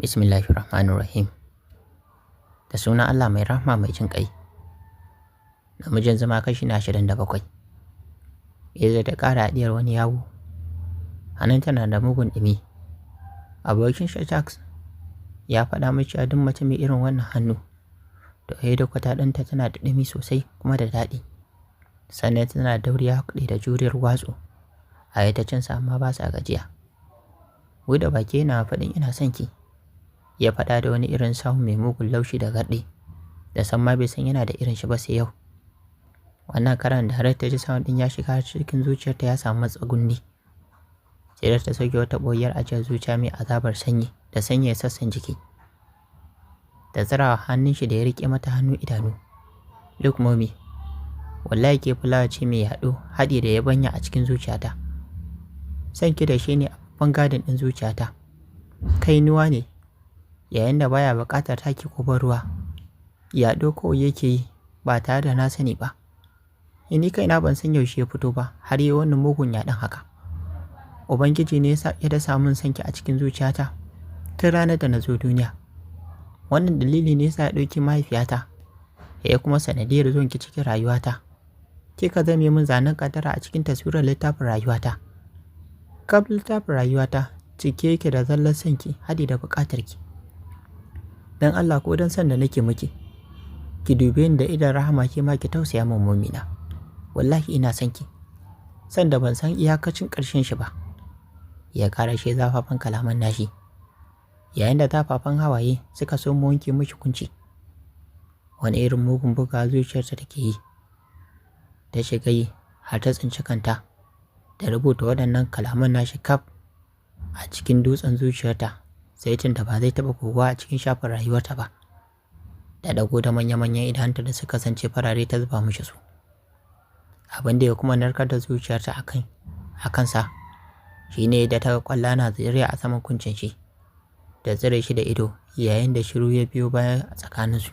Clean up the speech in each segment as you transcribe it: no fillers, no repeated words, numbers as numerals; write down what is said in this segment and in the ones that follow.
Bismillahirrahmanirrahim. Da sunan Allah mai rahma mai jin ƙai. Namijin zama kashi na 27. Beza ta ƙara haɗiyar wani yawo. Hannun tana da mugun ɗumi. Abokin shi Jax ya faɗa mai cewa duk mace mai irin wannan hannu to da kwata ɗanta tana da ɗumi sosai kuma da daɗi. Sannan tana da dauriya haƙuri da juriyar watsu. A yadda cinsa amma ba sa gajiya. Buɗe baki yana faɗin ina son ki. Ya faɗa da wani irin sahu mai mugun laushi da garɗi da san ma bai san yana da irin shi ba sai yau. Wannan karan da har ta ji sahun ɗin ya shiga cikin zuciyarta ya samu matsagunni. Sai da ta sauke wata ɓoyar ajiyar zuciya mai azabar sanyi da sanya sassan jiki. Da zirawa hannun shi da ya riƙe mata hannu idanu. Look mommy, wallahi ke fulawa ce mai haɗi da yabanya a cikin zuciyata. San ki da shi ne a babban gadin ɗin zuciyata. Kainuwa ne. Yayin da baya buƙatar taki ko ban ruwa, yaɗo kawai yake yi ba tare da na sani ba. Ni kaina ban san yaushe ya fito ba har yi wannan mugun yaɗon haka. Ubangiji ne ya dasa min sanki a cikin zuciyata tun ranar da na zo duniya. Wannan dalili ne yasa ya ɗauki mahaifiyata ya kuma sanadiyar zuwanki cikin rayuwata. Kika zame min zanen ƙaddara a cikin taswirar littafin rayuwata. Kaf littafin rayuwata cike yake da zallar sanki haɗi da buƙatarki. Dan Allah ko dan san da nake miki, ki dube ni da idan rahama ke ma ki tausaya min mumina. Wallahi ina son ki. San da ban san iyakacin ƙarshen shi ba. Ya ƙara shi zafafan kalaman nashi. Yayin da zafafan hawaye suka so mu wanke mishi kunci. Wani irin mugun buga zuciyarta take yi. Ta shiga yi har ta tsinci kanta da rubuta waɗannan kalaman nashi kaf a cikin dutsen zuciyarta. Sai da ba zai taɓa kowa a cikin shafin rayuwarta ba. Da dago da manya-manyan idanta da suka kasance farare ta zuba mishi su. Abin da ya kuma narkar da zuciyarta a kansa shi ne da ta kwalla na zuriya a saman kuncin shi da tsire shi da ido yayin da shiru ya biyo baya a tsakaninsu.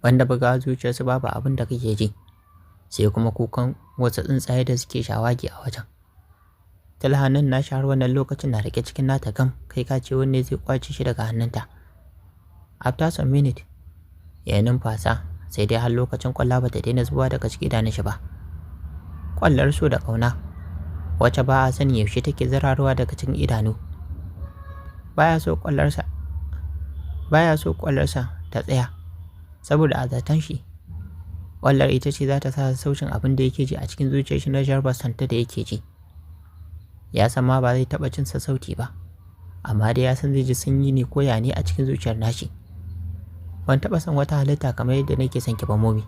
Banda buga zuciyarsu babu abin da kake ji sai kuma kukan wasu tsuntsaye da suke shawagi a wajen. Talhanin na har wannan lokacin na rike cikin nata gam kai ka ce wanne zai kwace shi daga hannunta. After some minute ya numfasa sai dai har lokacin kwalla bata daina zuwa daga cikin idanun shi ba. Kwallar so da ƙauna wacce ba a sani yaushe take zararowa daga cikin idanu. Baya so kwallarsa ta tsaya saboda a zaton shi kwallar ita ce za ta sa saucin abin da yake ji a cikin zuciyar shi na jarbar santa da yake ji. Ya san ma ba zai taɓa jin sauti ba, amma dai ya san zai ji sanyi ne ko ya ne a cikin zuciyar nashi. Ban taɓa son wata halitta kamar yadda nake son ki ba momi.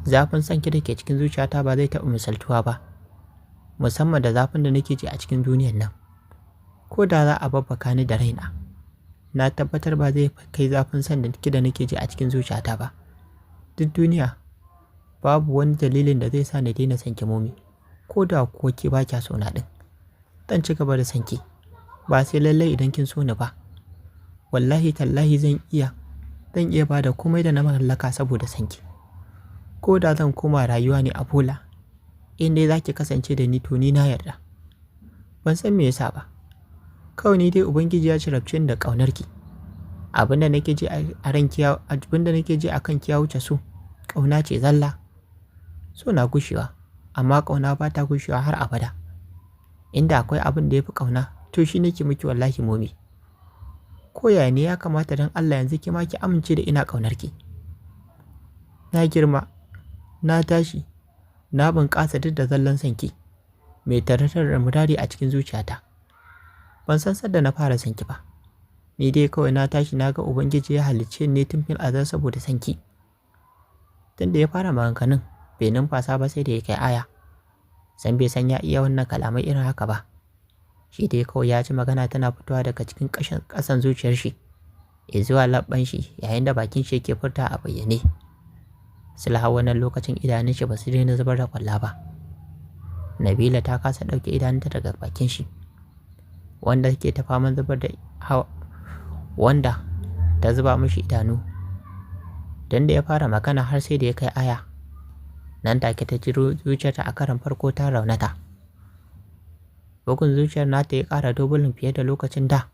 Zafin son ki da ke cikin zuciyata ba zai taɓa misaltuwa ba, musamman da zafin da nake ji a cikin duniyar nan. Ko da za a babbaka ni da raina, na tabbatar ba zai kai zafin son da nake ji a cikin zuciyata ba. Duk duniya babu wani dalilin da zai sa ni daina son ki momi, ko da kuwa ke ba kya so na ɗin. Dan ci gaba da sanki ba sai lallai idan kin so ni ba. Wallahi tallahi zan iya ba da komai da na mallaka saboda sanki. Ko da zan koma rayuwa ne a bola, in dai zaki kasance da ni to ni na yarda. Ban san me yasa ba. Kawai ni dai ubangiji ya jarabce ni da ƙaunarki. Abinda nake ji a kanki ya wuce so. Ƙauna ce zalla. So na gushewa, amma ƙauna ba ta gushewa har abada. Inda akwai abin da ya fi ƙauna to shi nake miki wallahi momi. Ko yaya ne ya kamata don Allah yanzu ki ma ki amince da ina ƙaunarki. Na girma, na tashi, na bunƙasa duk da zallan sanki mai taratar da murari a cikin zuciyata. Ban san sadda na fara sanki ba. Ni dai kawai na tashi na ga Ubangiji ya halicce ni tun fil azal saboda sanki. Tunda ya fara maganganun bai numfasa ba sai da ya kai aya. San bai san ya iya wannan kalamai irin haka ba. Shi dai kawai ya ji magana tana fitowa daga cikin ƙasan zuciyar shi zuwa labban shi yayin da bakin shi yake furta a bayyane. Sulha wannan lokacin idanun shi ba su daina zubar da kwalla ba. Nabila ta kasa ɗauke idanunta daga bakin shi wanda ke ta faman wanda ta zuba mishi idanu. Dan da ya fara magana har sai da ya kai aya. Nan take ta ji zuciyarta a karon farko ta raunata. Bugun zuciyar nata ya ƙara dubulin fiye da lokacin da.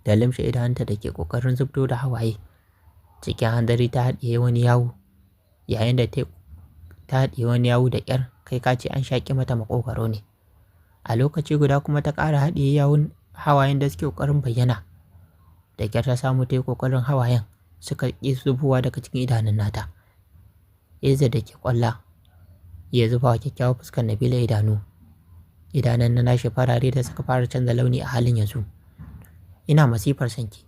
da limshe idanunta da ke ƙoƙarin zubdo da hawaye. Cikin hanzari ta haɗiye wani yawu, yayin da ta haɗiye wani yawu da ƙyar, kai ka ce an shaƙi mata maƙogwaro ne. A lokaci guda kuma ta ƙara haɗiye yawun hawayen da suke ƙoƙarin bayyana. Da ƙyar ta samu ta yi ƙoƙarin hawayen suka ƙi zubowa daga cikin idanun nata. Eza da ke ƙwalla ya zuba wa kyakkyawar fuskar Nabila idanu. Idanun na nashi farare da suka fara canza launi a halin yanzu. Ina masifar sanki.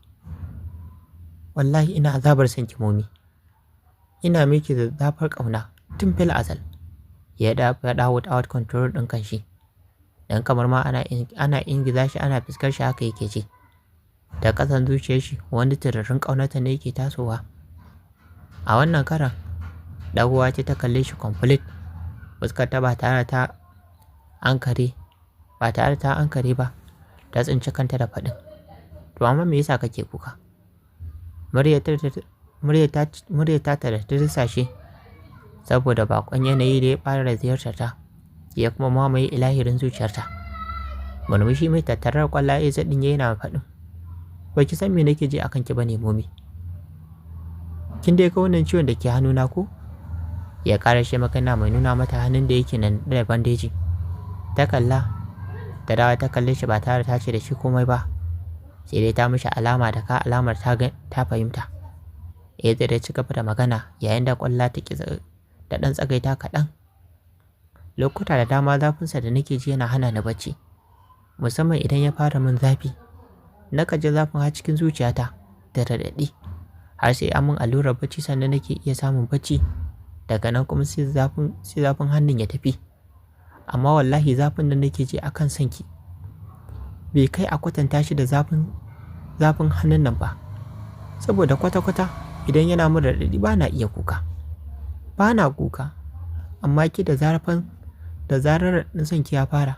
Wallahi ina azabar sanki momi. Ina miki da zafar ƙauna tun fil azal. Ya dawo without control ɗin kanshi. Dan kamar ma ana ingiza shi ana fuskar shi haka yake ce. Da ƙasan zuciyar shi wani tirarin ƙaunata ne yake tasowa. A wannan karan ɗagowa ce ta kalle shi complete. Fuskar ta ba tare ta ankare ba, ta tsinci kanta da faɗin. To amma me yasa kake kuka? Muryar ta da ta shi saboda bakon yanayi da ya fara ziyartar ta ya kuma mamaye ilahirin zuciyarta. Murmushi mai tattarar kwallaye zaɗin yana faɗin. Ba ki san me nake ji akan ki bane momi. Kin dai ga wannan ciwon da ke hannuna ko? Ya ƙara shi magana mai nuna mata hannun da yake nan da bandeji. Ta kalla, ta dawo ta kalle shi ba tare ta ce da shi komai ba. Sai dai ta mishi alama da ka alamar ta fahimta. Eza da ci gaba da magana yayin da kwalla ta ɗan tsagaita kaɗan. Lokuta da dama zafinsa da nake ji yana hana ni bacci. Musamman idan ya fara min zafi. Nakan ji zafin har cikin zuciyata da raɗaɗi. Har sai an min allurar bacci sannan nake iya samun bacci. Daga nan kuma sai zafin hannun ya tafi. Amma wallahi zafin da nake ji akan sanki bai kai a kwatanta shi da zafin hannun nan ba. Saboda kwata-kwata idan yana min raɗaɗi ba na iya kuka. Ba na kuka. Amma ki da zarar raɗaɗin sanki ya fara,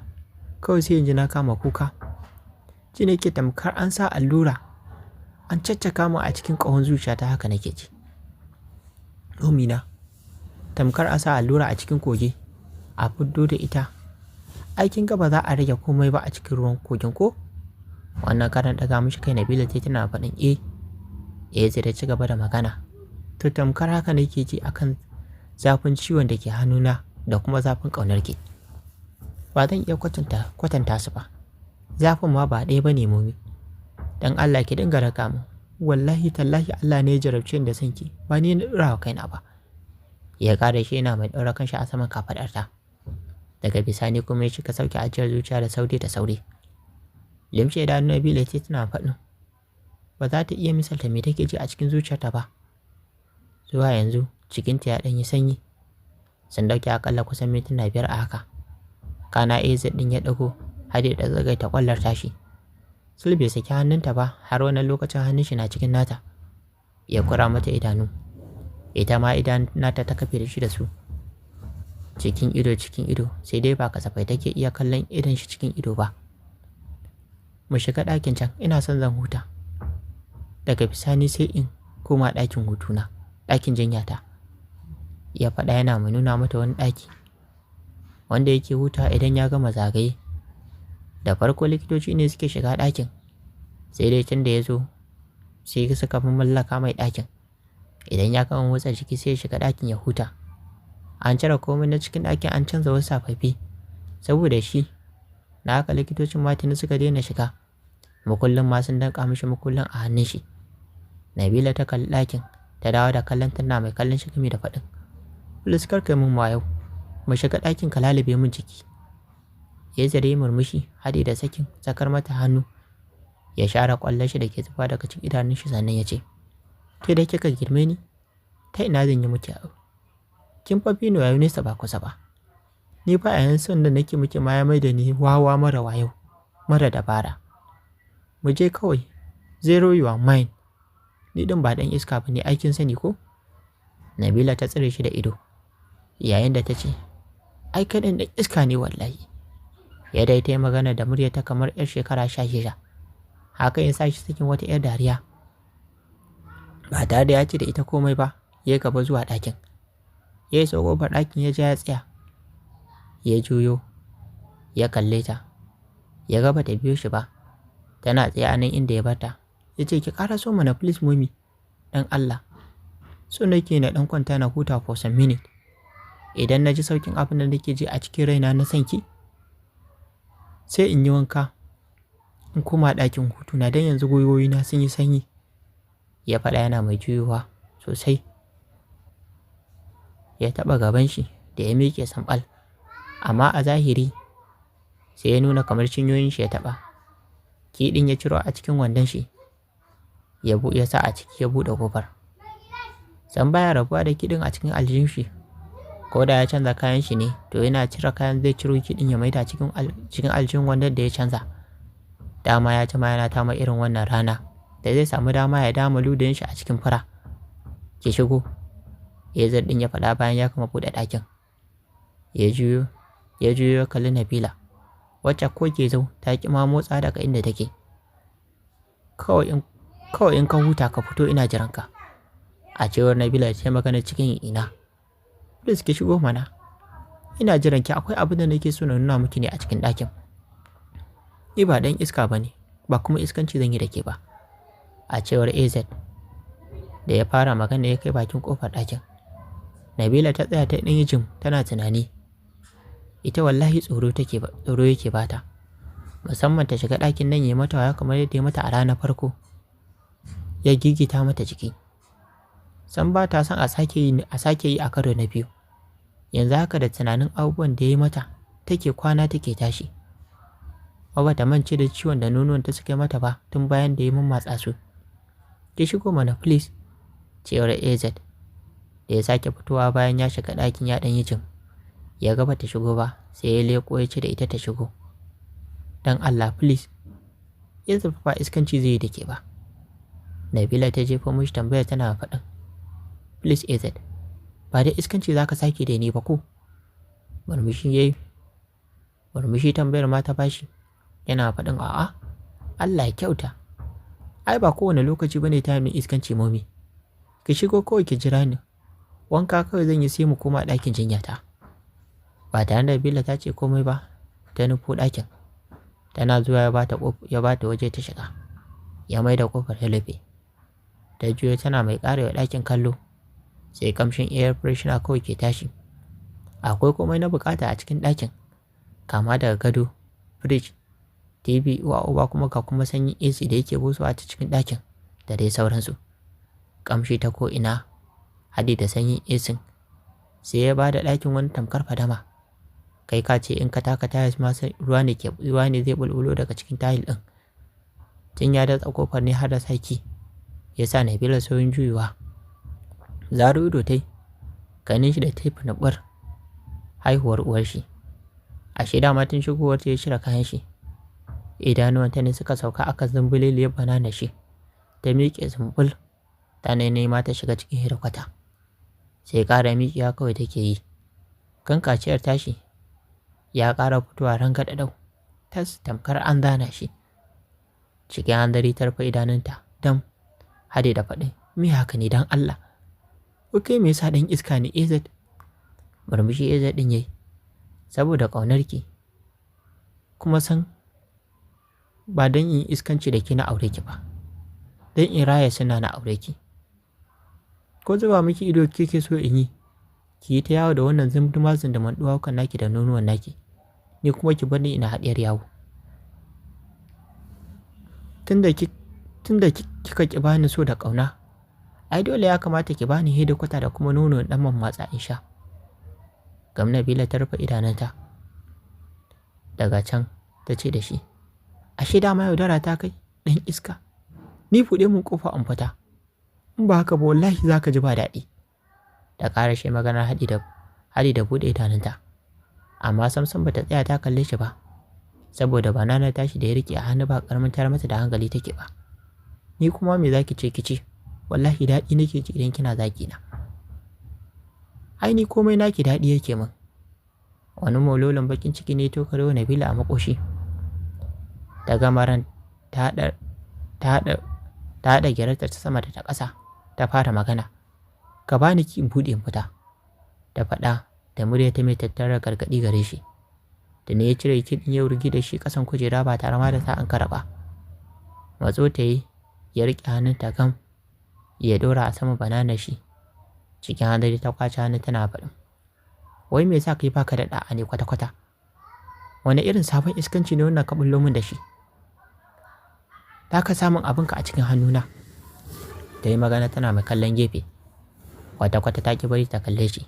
kawai sai in ji na kama kuka. Ji nake tamkar an sa allura an caccaka mu a cikin ƙahon zuciyata, haka nake ji. Domina, tamkar a sa allura a cikin kogi a fiddo da ita. Aikin ga ba za a rage komai ba a cikin ruwan kogin ko? Wannan karan daga mishi kai Nabila ce tana faɗin sai da ci gaba da magana. To tamkar haka nake ji akan zafin ciwon da ke hannuna da kuma zafin ƙaunar ki. Ba zan iya kwatanta su ba. Zafin ma ba ɗaya bane momi. Dan Allah ki dinga raka mu. Wallahi tallahi Allah ne ya jarabce ni da sanki, ba ni na ɗora wa kaina ba. Ya ƙara shi yana mai ɗaura kanshi a saman kafaɗarta. Daga bisani kuma ya cika sauke ajiyar zuciya da sauri. Limshe idanun Nabila ce tana faɗin. Ba za ta iya misalta me take ji a cikin zuciyarta ba. Zuwa yanzu cikinta ya ɗanyi sanyi. Sun ɗauki akalla kusan mintuna 5 a haka. Kana Eza ɗin ya ɗago har da tsagaita ƙwallar tashi. Sul bai saki hannunta ba har wani lokacin hannun shi na cikin nata. Ya kura mata idanu. Ita ma idan nata ta kafe da shi da su. Cikin ido sai dai ba kasafai take iya kallon idon shi cikin ido ba. Mu shiga ɗakin can, ina son zan huta. Daga bisani sai in koma ɗakin hutuna, ɗakin jinyata. Ya faɗa yana mai nuna mata wani ɗaki wanda yake huta idan ya gama zagaye. Da farko likitoci ne suke shiga ɗakin, sai dai tun da ya zo sai suka fi mallaka mai ɗakin. Idan ya gama motsa jiki sai ya shiga ɗakin ya huta. An cire komai na cikin ɗakin an canza wasu safaffi saboda shi. Na haka likitocin matini suka daina shiga. Makullin ma sun danƙa mishi makullin a hannun shi. Nabila ta kalli ɗakin, ta dawo da kallon tana mai kallon shi game da faɗin. Please kar kai min wayo, mu shiga ɗakin ka lalube min jiki. Ya zare murmushi haɗe da sakar mata hannu. Ya share ƙwallon shi da ke zuba daga cikin idanun shi sannan ya ce, ke da kika girme ni, ta ina zan yi miki abu? Kin fa fi ni wayo nesa ba kusa ba. Ni fa a yayin son da nake miki ma ya mai da ni wawa mara wayo, mara dabara. Mu je kawai, zero your mind. Ni din ba dan iska bane, aikin sani ko? Nabila ta tsire shi da ido yayin da ta ce, ai kai dan iska ne wallahi. Ya dai ta yi magana da murya ta kamar 'yar shekara 16. Haka ya sa shi cikin wata 'yar dariya. Ba tare da ya ce da ita komai ba, ya gaba zuwa ɗakin. Ya yi ƙofar ɗakin ya ja ya tsaya. Ya juyo, ya kalle ta. Ya gaba ta biyo shi ba. Tana tsaye a nan inda ya bata, ya ce ki ƙara so mana please mommy dan Allah. So nake na ɗan kwanta na huta for some minute. Idan na ji saukin abin da nake ji a cikin raina na san ki, sai in yi wanka in koma ɗakin hutuna don yanzu gwiwoyina sun yi sanyi. Ya faɗa yana mai juyowa sosai. Ya taɓa gaban shi da ya miƙe sambal, amma a zahiri sai ya nuna kamar cinyoyin shi ya taɓa. Kiɗin ya ciro a cikin wandon shi, ya sa a ciki ya buɗe ƙofar. San baya rabuwa da kiɗin a cikin aljihun shi, ko da ya canza kayan shi ne to yana cire kayan zai ciro kiɗin ya maida cikin aljihun wandon da ya canza. Dama ya ci ma yana tama irin wannan rana da zai samu dama ya dama ludayin shi a cikin fura. Ki shigo, Ezad ɗin ya faɗa bayan ya kama buɗe ɗakin. Ya juyo ya kalli Nabila, wacce ko ke zo ta ki ma motsa daga inda take. Kawai in ka huta ka fito ina jiranka. A cewar Nabila ta magana cikin ina. Please ki shigo mana. Ina jiran ki, akwai abin da nake so na nuna miki ne a cikin ɗakin. Ni ba dan iska bane, ba kuma iskanci zan yi da ke ba. A cewar AZ da ya fara magana ya kai bakin kofar ɗakin. Nabila ta tsaya ta ɗan jim tana tunani. Ita wallahi tsoro yake bata. Musamman ta shiga ɗakin nan ya mata waya kamar yadda ya mata a ranar farko. Ya gigita mata jiki. San ba ta son a sake yi a karo na biyu. Yanzu haka da tunanin abubuwan da ya yi mata take kwana take tashi. Ba ta mance da ciwon da nonuwan ta suka mata ba tun bayan da ya mammatsa su. Ki shigo mana please, cewar AZ da ya sake fitowa bayan ya shiga ɗakin ya ɗan yi jim. Ya ga bata shigo ba sai ya leko ya ce da ita ta shigo. Dan Allah please, yanzu ba iskanci zai yi da ke ba. Nabila ta jefa mishi tambaya tana faɗin. Please AZ, ba da iskanci za ka sake da ni ba ko? Murmushi tambayar ma ta bashi. Yana faɗin a'a, Allah ya kyauta. Ai ba kowane lokaci bane ta min iskanci momi. Ki shigo kawai ki jira ni. Wanka kawai zan yi sai mu koma ɗakin jinyata. Ba tare da Nabila ta ce komai ba, ta nufo ɗakin. Tana zuwa ya bata waje ta shiga. Ya mai da ƙofar ta rufe. Ta juyo tana mai ƙarewa ɗakin kallo. Sai kamshin air freshener kawai ke tashi. Akwai komai na bukata a cikin ɗakin, kama daga gado, fridge, TV, uwa kuma ga kuma sanyin AC da yake busawa ta cikin ɗakin da dai sauransu. Kamshi ta ko ina, hadi da sanyin AC sai ya bada ɗakin wani tamkar fadama. Kai ka ce in ka taka tiles ma ruwa ne zai bulbulo daga cikin tile ɗin. Tun ya datsa kofar ne har da saki, ya sa Nabila sauyin juyuwa. Zaro ido tai, ganin shi da tafi na bar haihuwar uwar shi. Ashe dama tun shigowar ta ya shirya kayan shi. Idanuwanta ne suka sauka aka zumbuleliyar banana shi. Ta miƙe zumbul, ta nema ta shiga cikin hirakwata. Sai ƙara miƙiya kawai take yi. Kan kaciyar tashi ya ƙara fitowa rangadadau, tas tamkar an zana shi. Cikin hanzari ta rufe idanunta dam, hade da faɗin, me haka ne dan Allah? Kai me yasa dan iska ne AZ? Murmushi AZ din yayi. Saboda ƙaunarki. Kuma san ba dan yin iskanci da ke na aure ki ba. Dan in raya suna na aure ki. Ko zuba miki ido kike so in yi? Ki yi ta yawo da wannan zumdumazin da manduwa kan naki da nonuwan naki. Ni kuma ki bar ni ina haɗiyar yawo. Tunda kika ki bani so da ƙauna, ai dole ya kamata ki bani hedikwata da kuma nono dan mammatsa in sha. Nabila ta rufe idanunta. Daga can ta ce da shi, ashe dama yaudara ta kai dan iska. Ni buɗe mun kofa an fita. In ba haka ba wallahi zaka ji ba daɗi. Da ƙarashe maganar hadi da buɗe idanunta. Amma samsam bata tsaya ta kalle shi ba, saboda banana tashi da ya rike a hannu ba karamin tar mata da hankali take ba. Ni kuma me zaki ce kici? Wallahi daɗi nake ji idan kina zaki na. Ai ni komai naki daɗi yake min. Wani mololin bakin ciki ne to karewa Nabila a makoshi. Ta gamaran ta haɗa gyararta ta sama da ta ƙasa, ta fara magana. Ka bani ki in buɗe in fita. Ta faɗa da murya ta mai tattara gargaɗi gare shi. Da ne ya cire kiɗin ya wurgi da shi ƙasan kujera ba tare ma da ta an karaba. Matso ta yi ya riƙe hannunta gam ya ɗora a sama bananar shi. Cikin hanzari ta kwace hannu tana faɗin, wai me yasa kai baka da ɗa'a ne kwata-kwata? Wani irin sabon iskanci ne wannan ka bullo min da shi? Ta ka samun abinka a cikin hannuna. Ta yi magana tana mai kallon gefe. Kwata-kwata ta ki bari ta kalle shi.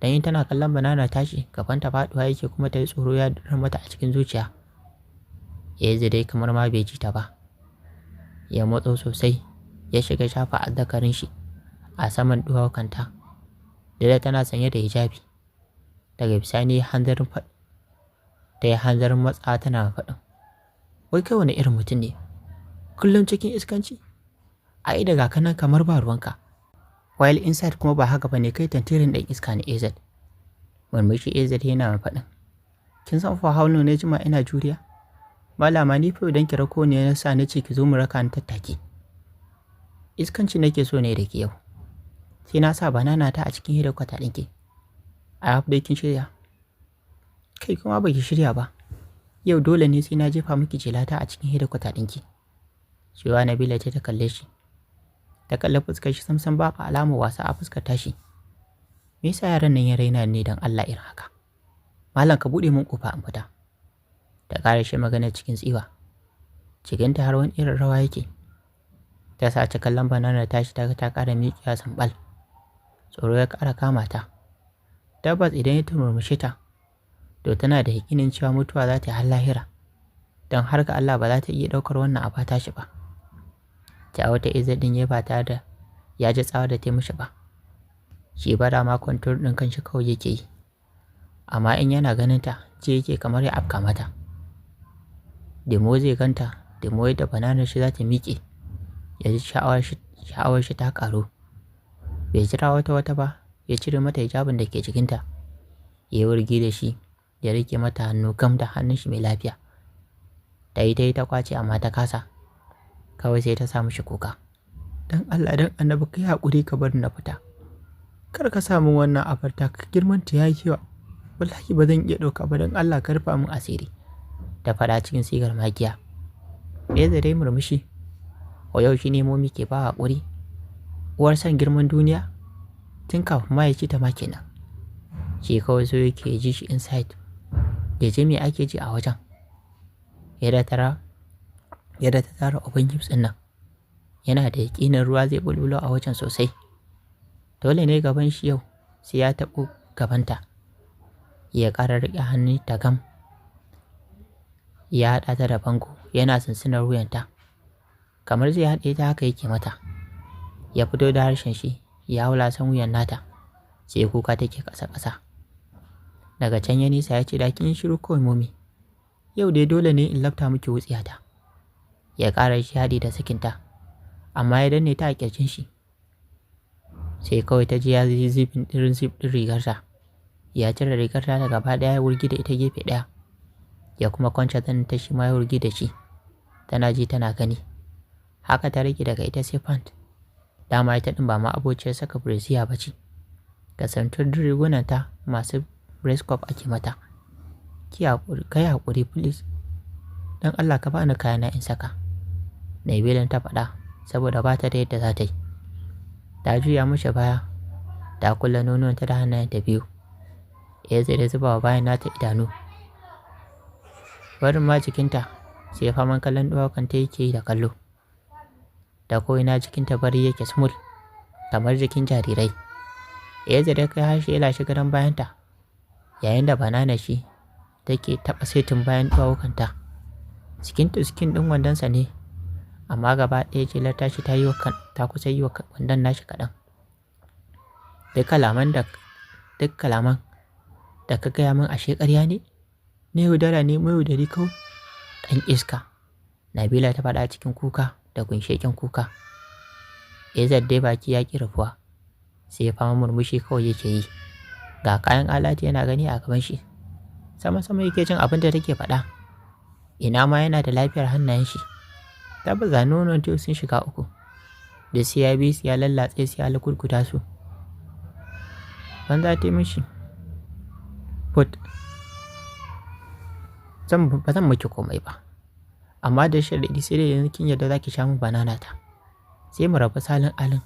Dan in tana kallon banana tashi gabanta faɗuwa yake kuma ta yi tsoro ya dira mata a cikin zuciya. Eze dai kamar ma bai ji ta ba. Ya motso sosai ya shiga shafa azzakarin shi a saman duwawukanta. Dada tana sanye da hijabi. Daga bisani ta yi hanzarin matsa tana faɗin, wai kai wani irin mutum ne? Kullum cikin iskanci? Ai daga kanan kamar ba ruwanka. While inside kuma ba haka bane, kai tantirin ɗan iska ne AZ. Murmushi AZ yana faɗin, kin san fa haulo ne jima ina juriya? Malama ni fa idan ki rako ne na sa ni ce ki zo mu raka ni tattaki. Iskanci nake so ne da ke yau. Sai na sa banana ta a cikin hidda ɗinki. A hafi dai kin shirya? Kai kuma baki shirya ba. Yau dole ne sai na jefa miki jelata a cikin hidda ɗinki. Cewa Nabila ce ta kalle shi. Ta kalle fuskar shi samsam ba fa alamar wasa a fuskar tashi. Me yasa yaran nan ya raina ne dan Allah irin haka? Malam ka bude min kofa in fita. Ta ƙara shi magana cikin tsiwa. Cikinta har wani irin rawa yake. Ta sace kallon bananar tashi ta ƙara miƙiya sambal. Tsoro ya ƙara kama ta. Tabbas idan ya murmushe ta, to tana da yakinin cewa mutuwa za ta yi har lahira. Don har ga Allah ba za ta iya ɗaukar wannan abu tashi ba. Ta wata izar ɗin ya ba tare da ya ji tsawa da ta mishi ba. Shi bara ma kwantar ɗin kanshi kawai yake yi. Amma in yana ganin ta, ce yake kamar ya afka mata. Demo zai ganta, demo yadda bananar shi za ta miƙe. Ya ji sha'awar shi ta ƙaru. Bai jira wata ba, ya cire mata hijabin da ke jikinta. Ya yi wurgi da shi, ya rike mata hannu gam da hannun shi mai lafiya. Ta yi ta kwace amma ta kasa. Kawai sai ta sa mishi kuka. Dan Allah dan Annabi kai haƙuri ka bar na fita. Kar ka samu wannan abarta, ka girman ta yayi yawa. Wallahi ba zan iya ɗauka ba, dan Allah ka rufa min asiri. Ta faɗa cikin sigar magiya. Eza dai murmushi. Yau shi ne momi ke ba haƙuri. Uwar san girman duniya tun kafin ma ya ci ta ma kenan. Shi kawai so yake ji shi inside. Ya je me ake ji a wajen. Yadda ta tara open hips ɗin nan. Yana da yaƙinin ruwa zai bulbulo a wajen sosai. Dole ne gaban shi yau sai ya taɓo gabanta. Ya ƙara riƙe hannun ta gam. Ya haɗa ta da bango yana sunsunar wuyanta. Kamar zai haɗe ta haka yake mata. Ya fito da harshen shi ya hau lasan wuyan nata. Sai kuka take ƙasa-ƙasa. Daga can ya nisa ya ce da kin shiru kawai momi. Yau dai dole ne in lafta miki wutsiyata. Ya ƙara shi haɗi da sakinta. Amma ya danne ta a ƙirjin shi. Sai kawai ta ji ya yi zip ɗin rigarta. Ya cire rigarta daga gaba ɗaya ya wurgi da ita gefe ɗaya. Ya kuma kwance zanin ta shi ma ya wurgi da shi. Tana ji tana gani. Haka ta rage daga ita sai pant. Dama ita ɗin ba ma abociyar saka brazier ba ce. Kasantar rigunanta masu breast cup ake mata. Kai haƙuri please. Dan Allah ka bani kayana in saka. Nabilan ta faɗa saboda ba ta da yadda za ta yi. Ta juya mishi baya. Ta kulle nononta da hannayenta biyu. Ya zai da zuba wa bayan nata idanu. Barin ma jikinta sai faman kallon duwakanta yake yi da kallo. Da ko'ina jikinta bari yake smooth kamar jikin jarirai. Ya zai da kai harshe ya lashe gadon bayanta. Yayin da banana shi take taɓa setin bayan duwawukanta. Skin to skin ɗin wandonsa ne. Amma gaba ɗaya jelar tashi ta kusa yi wa wandon nashi kaɗan. Duk kalaman da ka gaya min ashe ƙarya ne? Na yaudara ne mai yaudari kawai? Ɗan iska. Nabila ta faɗa cikin kuka da kunsheƙen kuka. Ezad dai baki ya ƙi rufuwa. Sai ya fama murmushi kawai yake yi. Ga kayan alati yana gani a gaban shi. Sama-sama yake jin abin da take faɗa. Ina ma yana da lafiyar hannayen shi. Tabbas ga nonon tiyo sun shiga uku. Da sai ya bi su ya lallatse su ya lukurkuta su. Banza ta mishi. But ba zan miki komai ba. amma da sharaɗi sai dai kin yadda za ki sha min banana ta, sai mu rabu salin alin,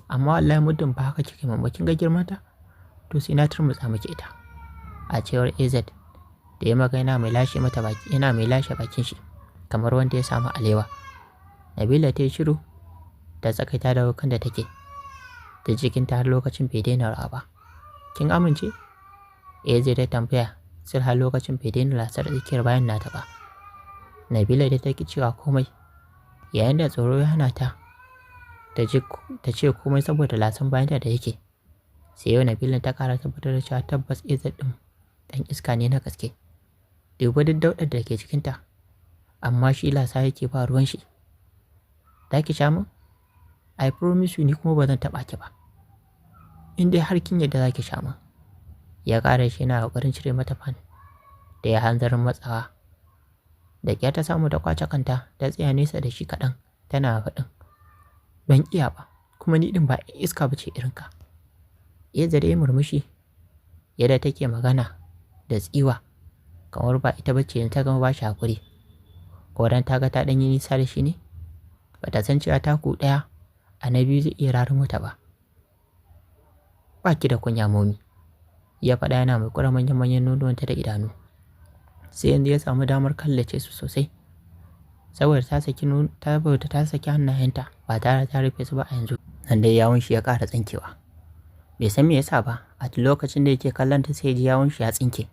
amma wallahi muddin ba haka kike min ba kin ga girman ta, to sai na turmutsa miki ita. A cewar AZ da ya magana mai lashe mata baki, yana mai lashe bakin shi kamar wanda ya samu alewa. Nabila ta yi shiru ta tsakaita da kan da take da jikinta har lokacin bai daina rawa ba. Kin amince? AZ ta tambaya sai har lokacin bai daina lasar tsakiyar bayan nata ba. Nabila da take cewa komai, yayin da tsoro ya hana ta ce komai saboda lasan bayanta da yake. Sai yau Nabila ta ƙara tabbatar da cewa tabbas AZ ɗin ɗan iska ne na gaske. Duba duk daudar da ke cikinta, amma shi lasa yake ba ruwan shi. Za ki sha min? I promise you ni kuma ba zan taɓa ki ba. In dai har kin yadda za ki sha min. Ya ƙara shi yana ƙoƙarin cire mata fan da ya hanzarin matsawa. Da ƙyar ta samu da kwace kanta ta tsaya nesa da shi kaɗan tana faɗin. Ban iya ba, kuma ni ɗin ba iska ba ce irinka. Ya zare murmushi yadda take magana da tsiwa kamar ba ita bace ta gama ba shi hakuri. Ko dan ta ga ta ɗan yi nisa da shi ne? Ba ta san cewa taku ɗaya a na biyu zai iya rarin mata ba. Ba ki da kunya momi, ya faɗa yana mai ƙura manyan nonuwanta da idanu. Sai yanzu ya samu damar kallace su sosai saboda ta saki hannayenta ba tare ta rufe su ba a yanzu. Nan dai yawun shi ya ƙara tsinkewa. Bai san me yasa ba, a duk lokacin da yake kallon ta sai ji yawun shi ya tsinke.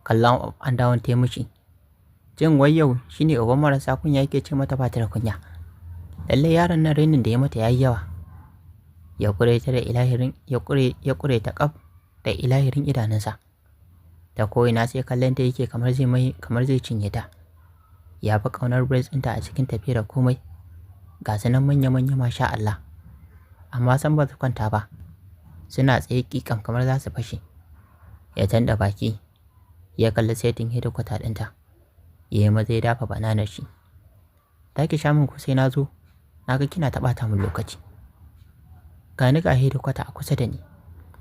Kallon an dawon ta mishi. Jin wai yau shine uban marasa kunya yake ce mata ba ta da kunya. Lallai yaron nan rainin da ya mata yayi yawa. Ya kure ta da ilahirin ta kaf da ilahirin idanunsa. Ta ko'ina sai kallon ta yake kamar zai cinye ta. Ya fi ƙaunar braids ɗinta a cikin tafiya da komai. Ga su nan manya-manya masha Allah. Amma san ba su kwanta ba. Suna tsaye ƙiƙam kamar za su fashe. Ya tanda baki. Ya kalli setin hedikwata ɗinta. Ya yi maza ya dafa bananar shi. Ta ki sha min ko sai na zo? Na ga kina ta ɓata min lokaci. Ga ni ga hedikwata a kusa da ni.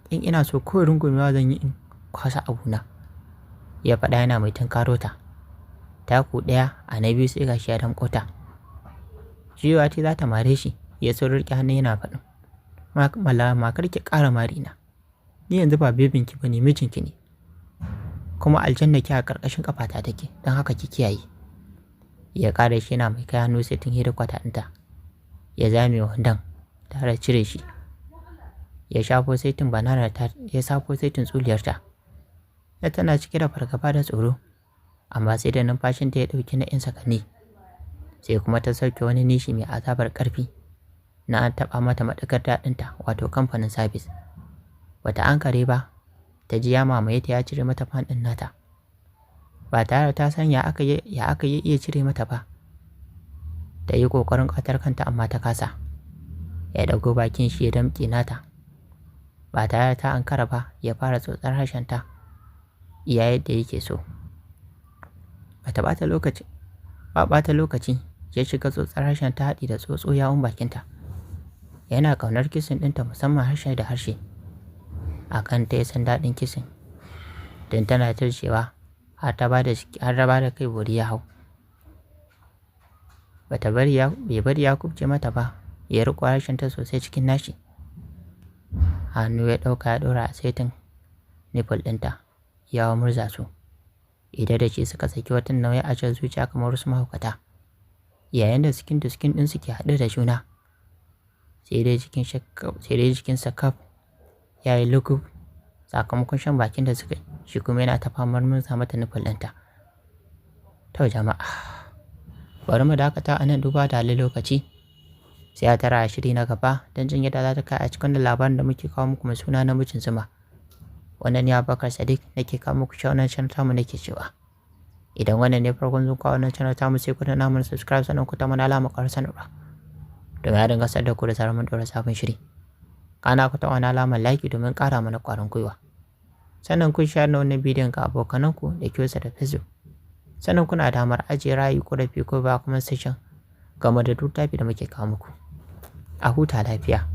In ina so ko rungumewa zan yi in kwasa abuna. Ya faɗa yana mai tunkaro ta. Taku ɗaya a na biyu sai gashi ya damƙo ta. Jiyowa ce za ta mare shi, ya so riƙe hannu yana faɗin. Makar ki ƙara marina. Ni yanzu ba bebinki ba ne, mijinki ne. Kuma aljanna ki a ƙarƙashin ƙafata take, don haka ki kiyaye. Ya ƙara shi yana mai kai hannu sai tun hidda kwata ɗinta. Ya zame wandon tare da cire shi. Ya shafo saitin bananar ta, ya safo saitin tsuliyarta. Ya tana cike da fargaba da tsoro, amma sai da numfashinta ya ɗauki na 'yan sakanni. Sai kuma ta sauke wani nishi mai azabar ƙarfi na an taɓa mata maɗagar daɗinta, wato kamfanin sabis. Bata ankare ba, ta ji ya mamaye ta ya cire mata fan ɗin nata. Ba tare ta san ya aka yi iya cire mata ba. Ta yi ƙoƙarin ƙwatar kanta amma ta kasa. Ya ɗago bakin shi ya damƙe nata. Ba tare ta ankara ba, ya fara tsotsar harshenta iya yadda yake so. Ba ɓata lokaci ya shiga tsotsar harshen ta haɗi da tsotso yawun bakinta. Yana ƙaunar kisin ɗinta musamman harshe da harshe. A kan ta ya san daɗin kisin. Don tana tircewa har ta ba da kai bori ya hau. Bai bari ya kubce mata ba, ya riƙo harshenta sosai cikin nashi. Hannu ya ɗauka ya ɗora a saitin nipple ɗinta, ya murza su. Ida da shi suka saki wata nauyi a can zuciya kamar wasu mahaukata. Yayin da skin to skin ɗin suke haɗu da juna. Sai dai jikinsa kaf ya yi lukub sakamakon shan bakin da suka yi. Shi kuma yana ta famar murza mata nipple ɗinta. To jama'a, bari mu dakata a nan duba da lokaci. Sai a tara shiri na gaba don jin yadda za ta kai a cikin labarin da muke kawo muku mai suna namijin zuma. Wannan ne Abubakar Sadiq nake kawo muku shi wannan channel tamu nake cewa. Idan wannan ne farkon zuwa wannan channel tamu sai ku danna mana subscribe sannan ku ta mana alamar ƙarar sanarwa. Domin ya dinga sadar ku da zarar mun ɗora sabon shiri. Kana ku ta wani alamar like domin ƙara mana ƙwarin gwiwa. Sannan kun share na wannan bidiyon ga abokananku da ke da Facebook. Sannan kuna damar ajiye ra'ayi ko rafi ko ba kuma session game da duk tafi da muke kawo muku. A huta lafiya.